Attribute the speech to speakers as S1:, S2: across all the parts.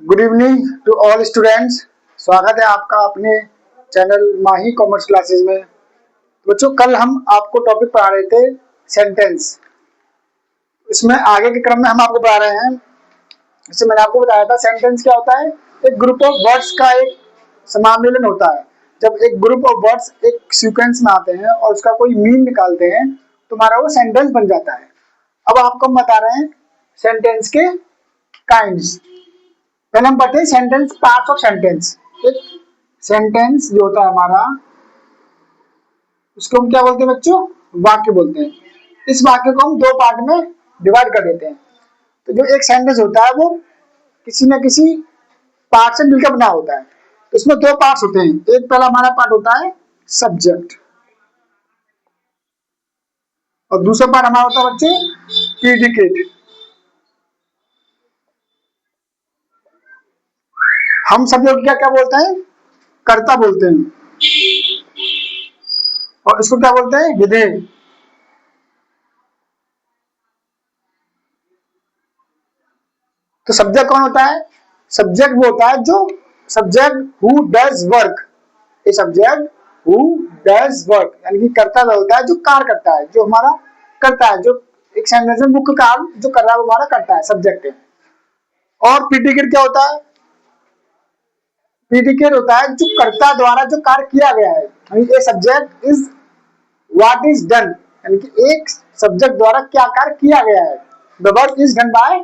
S1: Good evening to all students. स्वागत है आपका अपने चैनल माही कॉमर्स क्लासेस में। बच्चों, कल हम आपको टॉपिक पढ़ा रहे थे सेंटेंस। इसमें आगे के क्रम में हम आपको पढ़ा रहे हैं। जैसे मैंने आपको बताया था, सेंटेंस क्या होता है? एक ग्रुप ऑफ वर्ड्स का एक समामेलन होता है। जब एक ग्रुप ऑफ वर्ड्स एक सीक्वेंस में आते हैं और उसका कोई मीन निकालते हैं तो हमारा वो सेंटेंस बन जाता है। अब आपको हम बता रहे हैं सेंटेंस के काइंड्स। पहले हम पढ़ते हैं सेंटेंस, पार्ट्स ऑफ सेंटेंस। एक सेंटेंस जो होता है हमारा, उसको हम क्या बोलते हैं बच्चों? वाक्य बोलते हैं। इस वाक्य को हम दो पार्ट में डिवाइड कर देते हैं। तो जो एक सेंटेंस होता है वो किसी न किसी पार्ट से मिलकर बना होता है। तो इसमें दो पार्ट्स होते हैं। एक पहला हमारा पार्ट होता है सब्जेक्ट, और दूसरा पार्ट हमारा होता है बच्चे प्रीडिकेट। हम सब लोग क्या क्या बोलते हैं? कर्ता बोलते हैं, और इसको क्या बोलते हैं? विधेय। तो सब्जेक्ट कौन होता है? सब्जेक्ट वो होता है जो subject who does work. A subject who does work यानी कि कर्ता वह होता है जो कार्य करता है, जो हमारा करता है, जो एक सेंटेंस में मुख्य कार्य जो कर रहा है वो हमारा करता है, सब्जेक्ट है। और प्रीडिकेट क्या होता है? प्रीडिकेट होता है जो कर्ता द्वारा जो कार्य किया गया है। यानी a subject is what is done, यानी कि एक सब्जेक्ट द्वारा क्या कार्य किया गया है। The work is done by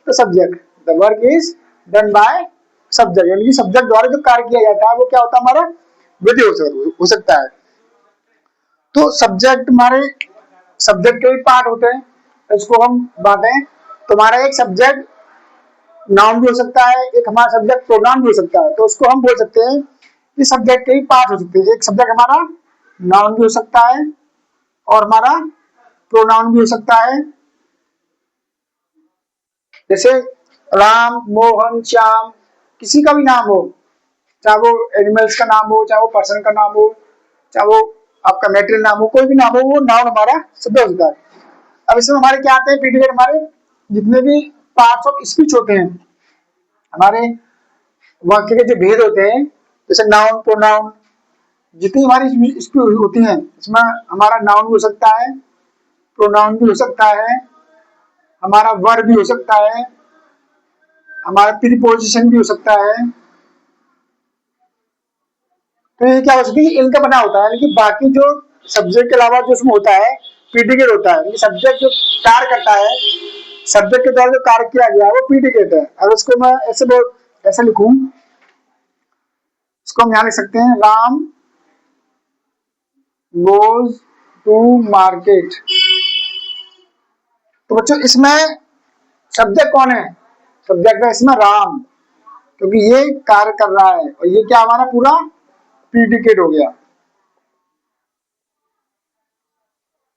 S1: the subject. The work is done by subject, यानी कि सब्जेक्ट द्वारा जो कार्य किया जाता है वो क्या होता है? हमारा विधेय हो सकता है। तो सब्जेक्ट हमारे सब्जेक्ट के भी पार्ट होते हैं, इसको हम बांटे। तो हमारा एक सब्जेक्ट नाउन भी हो सकता है, एक हमारा सब्जेक्ट प्रोनाउन भी हो सकता है। तो उसको हम बोल सकते हैं कि सब्जेक्ट के भी पार्ट हो सकते हैं। एक सब्जेक्ट हमारा नाउन भी हो सकता है और हमारा प्रोनाउन भी हो सकता है। जैसे राम, मोहन, श्याम, किसी का भी नाम हो, चाहे वो एनिमल्स का नाम हो, चाहे वो पर्सन का नाम हो, चाहे वो आपका मेटेरियल नाम हो, कोई भी नाम हो, वो नाउन हमारा शब्द होता है। अब इसमें हमारे क्या आते हैं? प्रीडिकेट हमारे जितने भी पार्ट्स ऑफ स्पीच होते हैं, हमारे वाक्य के जो भेद होते हैं, जैसे नाउन, प्रोनाउन, जितनी हमारी स्पीच होती हैं इसमें हमारा नाउन भी हो सकता है, प्रोनाउन भी हो सकता है, हमारा वर्ब भी हो सकता है, हमारा प्रीपोजिशन भी हो सकता है। तो ये क्या हो सकती है? इनका बना होता है। यानी कि बाकी जो सब्जेक्ट के अलावा जो उसमें होता है प्रीडिकेट होता है। सब्जेक्ट जो कार्य करता है, सब्जेक्ट के द्वारा जो कार्य किया गया है वो प्रीडिकेट है। अगर उसको मैं ऐसे लिखूं, इसको हम यहाँ लिख सकते हैं, राम गोज टू मार्केट। तो बच्चों इसमें सब्जेक्ट कौन है? सब्जेक्ट है इसमें राम, क्योंकि ये कार्य कर रहा है, और ये क्या हमारा पूरा प्रीडिकेट हो गया,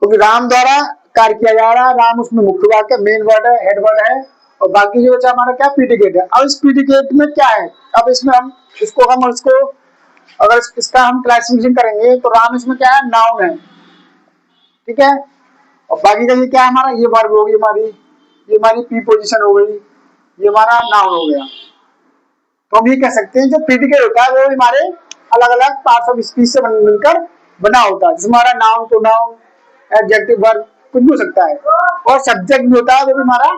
S1: क्योंकि राम द्वारा कार्य किया जा रहा है। राम उसमें मुख्य वाक्य, मेन वर्ड है, हेड वर्ड है, और बाकी जो बचा हमारा क्या प्रीडिकेट है। अब इस प्रीडिकेट में क्या है? अब इसमें हम इसको अगर इसका हम क्लासिफिकेशन करेंगे तो राम इसमें क्या है? नाउन है, ठीक है। और बाकी का ये क्या है? हमारा ये वर्ब हो गई हमारी, ये हमारी प्रीपोजिशन हो गई, ये हमारा नाउन हो गया। तो हम ये कह सकते हैं जो प्रीडिकेट होता है वो हमारे अलग अलग पार्ट्स ऑफ स्पीच से मिलकर बना होता है। जैसे हमारा नाउन, प्रोनाउन, एडजेक्टिव, वर्ब कुछ भी हो सकता है। और सब्जेक्ट भी होता है वो भी हमारा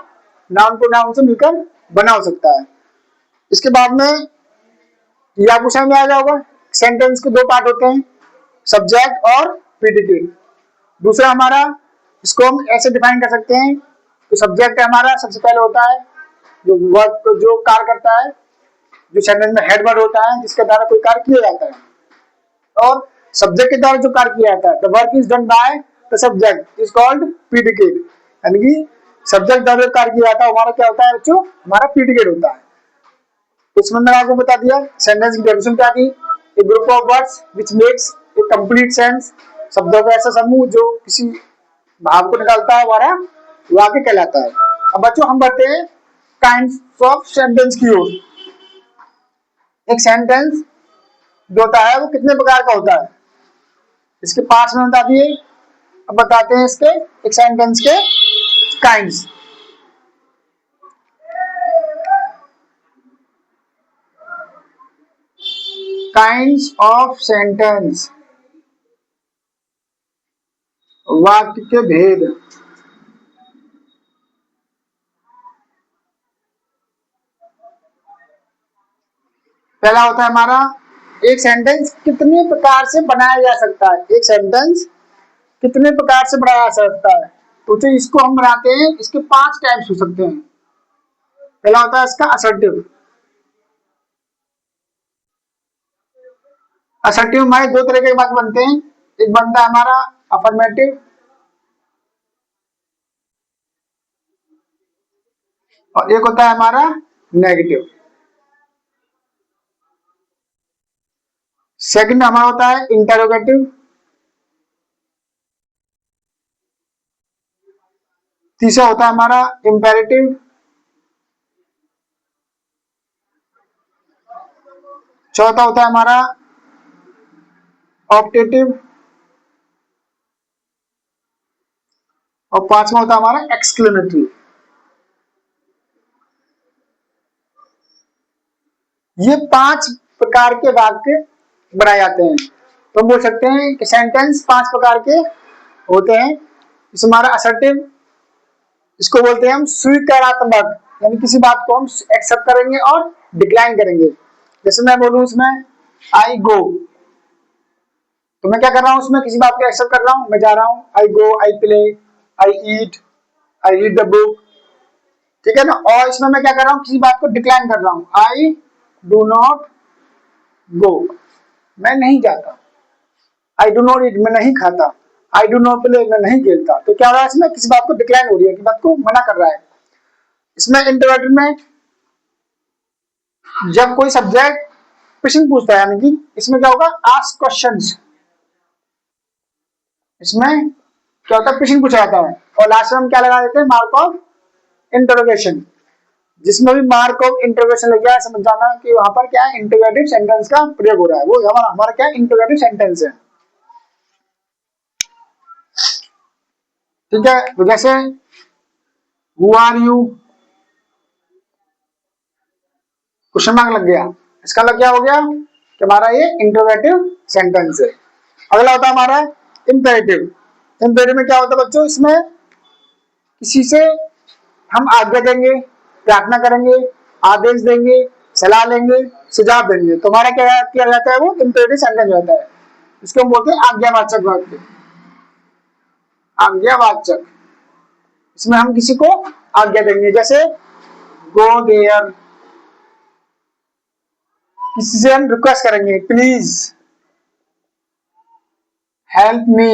S1: नाउन, प्रोनाउन से मिलकर बना हो सकता है। इसके बाद में ये आपको समझ में आ गया होगा, सेंटेंस के दो पार्ट होते हैं, सब्जेक्ट और प्रीडिकेट। दूसरा हमारा, इसको हम ऐसे डिफाइन कर सकते हैं, तो सब्जेक्ट हमारा सबसे पहले होता है जो वर्क जो कार्य करता है, जो सेंटेंस में हेड वर्ड होता है जिसके द्वारा कोई कार्य किया जाता है। और सब्जेक्ट के द्वारा जो कार्य किया जाता है, the work is done by the subject is called predicate. यानी कि सब्जेक्ट द्वारा जो कार्य किया जाता है हमारा क्या होता है बच्चों? हमारा प्रीडिकेट होता है। उसमें मैंने आपको बता दिया सेंटेंस की डेफिनेशन क्या थी। A group of words which makes a complete sense. शब्दों का ऐसा समूह जो किसी भाव को निकालता है, हमारा वाक्य कहलाता है। अब बच्चों हम बढ़ते हैं काइंड्स ऑफ सेंटेंस की ओर। एक सेंटेंस जो होता है वो कितने प्रकार का होता है, इसके पार्ट्स में बता दिए। अब बताते हैं इसके एक सेंटेंस के काइंड्स। काइंड्स ऑफ सेंटेंस, वाक्य के भेद। पहला होता है हमारा, एक सेंटेंस कितने प्रकार से बनाया जा सकता है। एक सेंटेंस कितने प्रकार से बनाया जा सकता है, तो इसको हम बनाते हैं, इसके 5 टाइप्स हो सकते हैं। पहला होता है इसका असर्टिव। असर्टिव में 2 तरह के वाक्य बनते हैं, एक बनता है हमारा अफर्मेटिव और एक होता है हमारा नेगेटिव। सेकंड हमारा होता है इंटरोगेटिव। तीसरा होता है हमारा इंपेरेटिव। चौथा होता है हमारा ऑप्टेटिव और पांचवा होता है हमारा एक्सक्लेमेटरी। ये 5 प्रकार के वाक्य बनाए जाते हैं। तो हम बोल सकते हैं कि सेंटेंस 5 प्रकार के होते हैं। इसमें हमारा असर्टिव, इसको बोलते हैं हम स्वीकारात्मक, यानी किसी बात को हम एक्सेप्ट करेंगे और डिक्लाइन करेंगे। जैसे मैं बोलूं उसमें आई गो, तो मैं क्या कर रहा हूं, उसमें किसी बात को एक्सेप्ट कर रहा हूं, मैं जा रहा हूं। I go, I play, I eat, I read the book, ठीक है ना। और इसमें मैं क्या कर रहा हूं, किसी बात को डिक्लाइन कर रहा हूं, आई डू नॉट गो, मैं नहीं जाता। आई डू नॉट ईट, मैं नहीं खाता। आई डू नॉट प्ले, मैं नहीं खेलता। तो क्या हो रहा है, इसमें किसी बात को डिक्लाइन हो रही है, किसी बात को मना कर रहा है। इसमें इंटरोगेटिव में जब कोई सब्जेक्ट प्रश्न पूछता है, यानी कि इसमें क्या होगा, आस्क क्वेश्चंस। इसमें क्या होता है, प्रश्न पूछा जाता है और लास्ट में हम क्या लगा देते हैं, मार्क ऑफ इंटरोगेशन। जिसमें भी मार्क ऑफ इंटरोगेशन लग गया, समझ जाना कि वहां पर क्या है, इंटरोगेटिव सेंटेंस का प्रयोग हो रहा है। वो हमारा क्या है, इंटरोगेटिव सेंटेंस है, ठीक है। तो जैसे who are you, question mark लग गया, इसका लग गया, हो गया कि हमारा ये इंटरोगेटिव सेंटेंस है। अगला होता है हमारा इंपेरेटिव। इंपेरेटिव में क्या होता है बच्चों, इसमें किसी से हम आज्ञा देंगे, प्रार्थना करेंगे, आदेश देंगे, सलाह लेंगे, सुझाव देंगे, तो हमारा क्या किया जाता है, वो इंपेरेटिव सेंटेंस होता है। इसको हम बोलते हैं आज्ञावाचक वाक्य। आज्ञावाचक, इसमें हम किसी को आज्ञा देंगे, जैसे गो देयर, किसी से हम रिक्वेस्ट करेंगे, प्लीज हेल्प मी।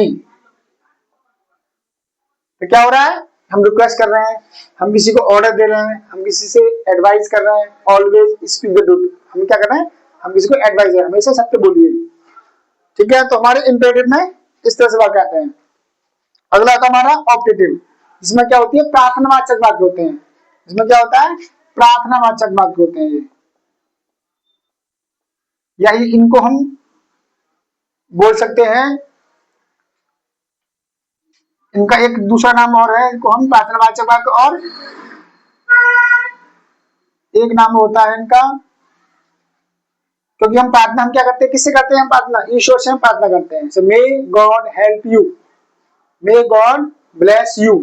S1: तो क्या हो रहा है, हम रिक्वेस्ट कर रहे हैं, हम किसी को ऑर्डर दे रहे हैं, हम किसी से एडवाइस कर रहे हैं। ऑलवेज स्पीक द ट्रूथ, हम क्या कर रहे हैं, हम किसी को एडवाइस दे रहे हैं, हमेशा सत्य बोलिए, ठीक है। तो हमारे इंपेरेटिव में इस तरह से वाक्य आते हैं। अगला आता है हमारा ऑप्टेटिव। इसमें क्या होती है, प्रार्थनावाचक वाक्य होते हैं। इसमें क्या होता है, प्रार्थनावाचक वाक्य होते हैं ये, या इनको हम बोल सकते हैं, इनका एक दूसरा नाम और है, इनको हम प्रार्थनावाचक वाक्य, और एक नाम होता है इनका, क्योंकि हम प्रार्थना हम क्या करते हैं, किससे करते हैं, हम प्रार्थना ईश्वर से हम प्रार्थना करते हैं। So may God help you, may God bless you,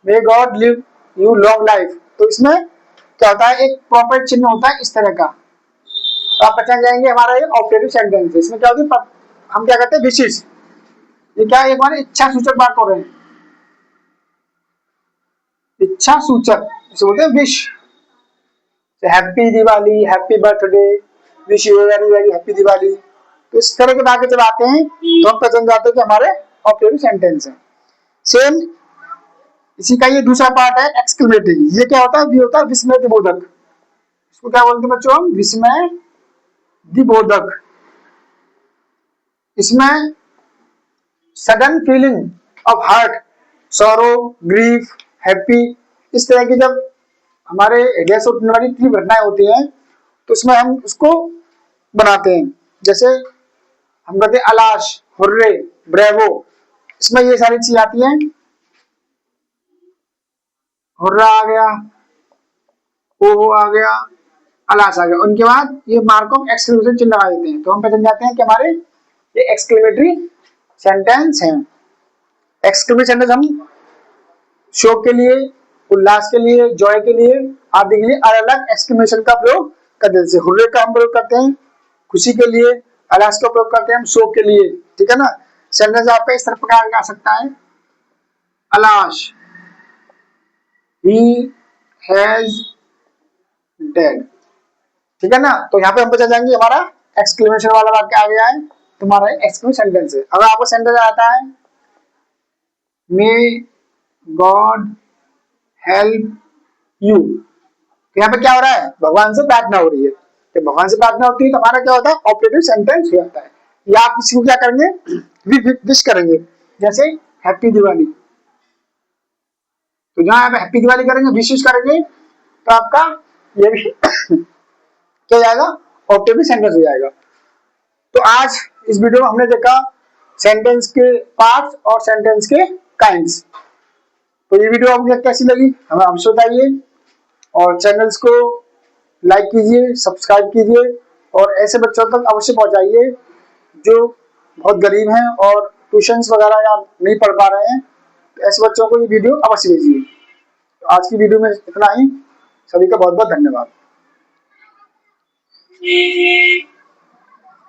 S1: may God live you long life. तो इसमें क्या होता है, एक प्रॉपर चिन्ह होता है इस तरह का, तो आप पहचान जाएंगे हमारा ये ऑप्टेटिव सेंटेंस है। इसमें क्या होती है, हम क्या करते हैं, विशेष, ये क्या है, हमारे इच्छा सूचक बात हो रहे हैं, इच्छा सूचक, इसे बोलते हैं wish. Happy Diwali, happy birthday, wish you very very happy Diwali. तो इस तरह के वाक्य जब आते हैं तो हम पहचान जाते हैं कि हमारे ऑप्टेटिव सेंटेंस है। सेम इसी का ये दूसरा पार्ट है एक्सक्लेमेटरी। ये क्या होता है, ये होता है विस्मय दिबोधक। इसको क्या बोलते हैं बच्चों, हम विस्मय दिबोधक। इसमें sudden feeling of heart, sorrow, grief, happy, इस तरह की जब हमारे हृदय से उठने वाली तीव्र घटनाएं होती हैं, तो उसमें हम उसको बनाते हैं। जैसे हम कहते हैं अलाश, हुर्रे, ब्रेवो, इसमें ये सारी चीज आती हैं। हुर्रा आ गया, ओहो आ गया, अलास आ गया। उनके बाद ये मार्क ऑफ एक्सक्लेमेशन चिन्ह लगा देते हैं, तो हम पहचान जाते हैं कि हमारे ये एक्सक्लेमेटरी सेंटेंस हैं। एक्सक्लेमेटरी सेंटेंस हम शोक के लिए, उल्लास के लिए, जॉय के लिए आदि के लिए अलग अलग एक्सक्लेमेशन का प्रयोग करते हैं। जैसे हुर्रे का हम प्रयोग करते हैं खुशी के लिए, अलास का प्रयोग करते हैं हम शोक के लिए, ठीक है ना। सेंटेंस आपका इस तरह प्रकार का आ सकता है, अलास ही हैज डेड, ठीक है ना। तो यहाँ पे हम पता जाएंगे हमारा एक्सक्लेमेशन वाला वाक्य आ गया है, तुम्हारा एक्सक्लेमेशन सेंटेंस है। अगर आपको सेंटेंस आता है मे गॉड हेल्प यू, तो यहाँ पे क्या हो रहा है, भगवान से प्रार्थना हो रही है। तो भगवान से प्रार्थना होती है तो हमारा क्या होता है, ऑपरेटिव सेंटेंस हो जाता है। या आप किसी को क्या करेंगे, विश करेंगे, जैसे हैप्पी दिवाली। तो जहां आप हैप्पी दिवाली करेंगे, विश करेंगे, तो आपका ये भी क्या जाएगा, ऑपरेटिव सेंटेंस हो जाएगा। तो आज इस वीडियो में हमने देखा सेंटेंस के पार्ट्स और सेंटेंस के काइंड्स। तो ये वीडियो आपको कैसी लगी हमें अवश्य बताइए, और चैनल्स को लाइक कीजिए, सब्सक्राइब कीजिए, और ऐसे बच्चों तक अवश्य पहुंचाइए जो बहुत गरीब हैं और ट्यूशंस वगैरह या नहीं पढ़ पा रहे हैं। तो ऐसे बच्चों को ये वीडियो अवश्य भेजिए। तो आज की वीडियो में इतना ही, सभी का बहुत बहुत धन्यवाद।